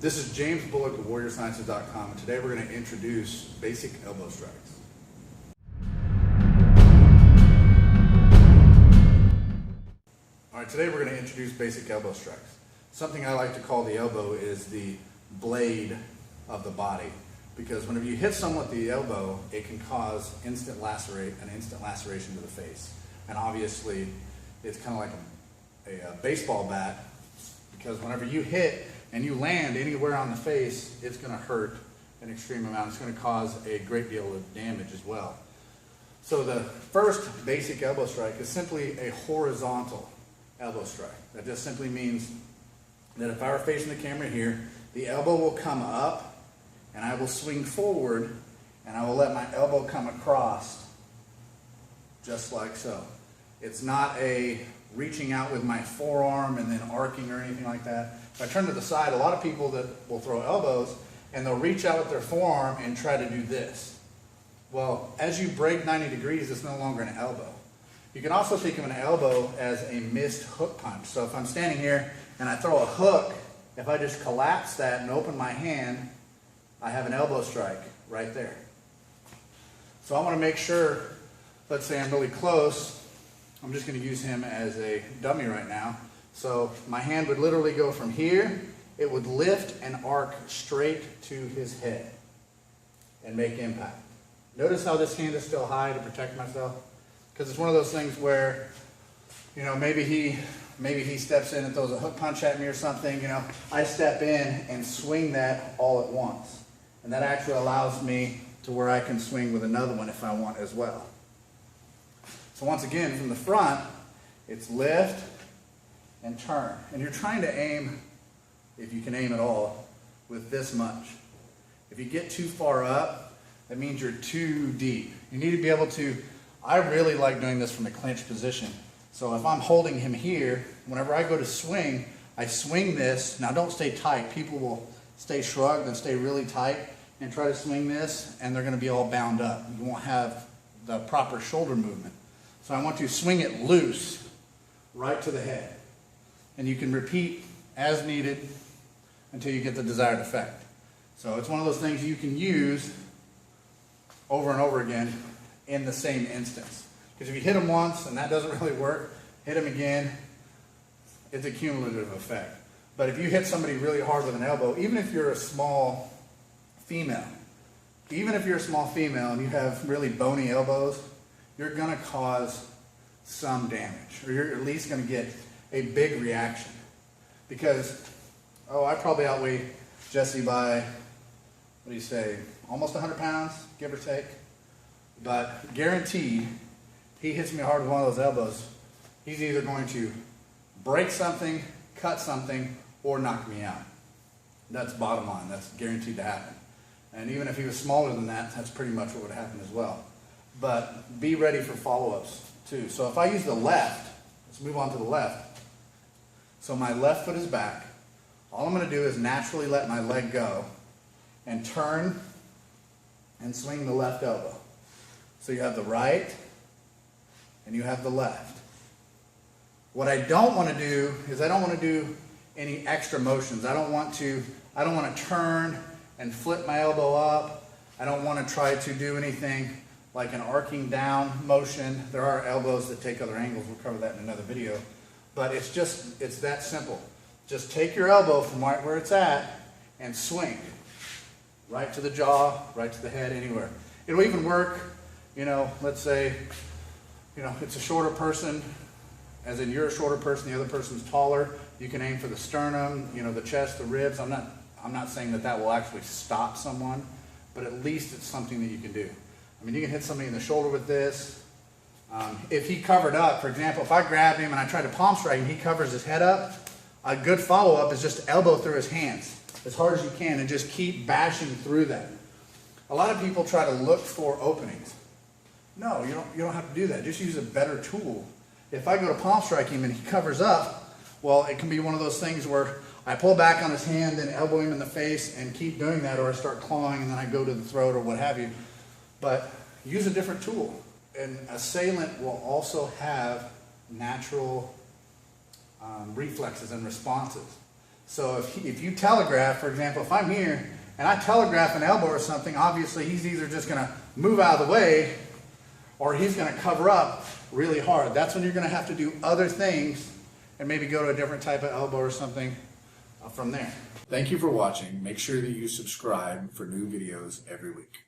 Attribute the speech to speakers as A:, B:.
A: This is James Bullock of WarriorSciences.com, and today we're going to introduce basic elbow strikes. Alright, today we're going to introduce basic elbow strikes. Something I like to call the elbow is the blade of the body, because whenever you hit someone with the elbow, it can cause an instant laceration to the face. And obviously, it's kind of like a baseball bat, because whenever you hit and you land anywhere on the face, it's going to hurt an extreme amount. It's going to cause a great deal of damage as well. So the first basic elbow strike is simply a horizontal elbow strike. That just simply means that if I were facing the camera here, the elbow will come up and I will swing forward and I will let my elbow come across just like so. It's not a reaching out with my forearm and then arcing or anything like that. If I turn to the side, a lot of people that will throw elbows and they'll reach out with their forearm and try to do this. Well, as you break 90 degrees, it's no longer an elbow. You can also think of an elbow as a missed hook punch. So if I'm standing here and I throw a hook, if I just collapse that and open my hand, I have an elbow strike right there. So I want to make sure, let's say I'm really close, I'm just going to use him as a dummy right now. So my hand would literally go from here, it would lift and arc straight to his head and make impact. Notice how this hand is still high to protect myself? Because it's one of those things where, you know, maybe he steps in and throws a hook punch at me or something, you know, I step in and swing that all at once. And that actually allows me to where I can swing with another one if I want as well. So once again, from the front, it's lift and turn. And you're trying to aim, if you can aim at all, with this much. If you get too far up, that means you're too deep. You need to be able to, I really like doing this from a clinch position. So if I'm holding him here, whenever I go to swing, I swing this. Now don't stay tight. People will stay shrugged and stay really tight and try to swing this, and they're going to be all bound up. You won't have the proper shoulder movement. So I want to swing it loose right to the head. And you can repeat as needed until you get the desired effect. So it's one of those things you can use over and over again in the same instance. Because if you hit him once and that doesn't really work, hit him again, it's a cumulative effect. But if you hit somebody really hard with an elbow, even if you're a small female, and you have really bony elbows, you're going to cause some damage, or you're at least going to get a big reaction. Because, I probably outweigh Jesse by, what do you say, almost 100 pounds, give or take. But guaranteed, he hits me hard with one of those elbows, he's either going to break something, cut something, or knock me out. That's bottom line. That's guaranteed to happen. And even if he was smaller than that, that's pretty much what would happen as well. But be ready for follow-ups too. So if I use the left, let's move on to the left. So my left foot is back. All I'm going to do is naturally let my leg go and turn and swing the left elbow. So you have the right and you have the left. What I don't want to do is I don't want to do any extra motions. I don't want to turn and flip my elbow up. I don't want to try to do anything like an arcing down motion. There are elbows that take other angles. We'll cover that in another video. But it's that simple. Just take your elbow from right where it's at and swing. Right to the jaw, right to the head, anywhere. It'll even work, let's say, it's a shorter person, as in you're a shorter person, the other person's taller. You can aim for the sternum, the chest, the ribs. I'm not saying that will actually stop someone, but at least it's something that you can do. I mean, you can hit somebody in the shoulder with this. If he covered up, for example, if I grab him and I try to palm strike and he covers his head up, a good follow-up is just elbow through his hands as hard as you can and just keep bashing through that. A lot of people try to look for openings. No, you don't have to do that. Just use a better tool. If I go to palm strike him and he covers up, well, it can be one of those things where I pull back on his hand and elbow him in the face and keep doing that, or I start clawing and then I go to the throat or what have you. But use a different tool. An assailant will also have natural reflexes and responses. So if you telegraph, for example, if I'm here and I telegraph an elbow or something, obviously he's either just going to move out of the way or he's going to cover up really hard. That's when you're going to have to do other things and maybe go to a different type of elbow or something from there. Thank you for watching. Make sure that you subscribe for new videos every week.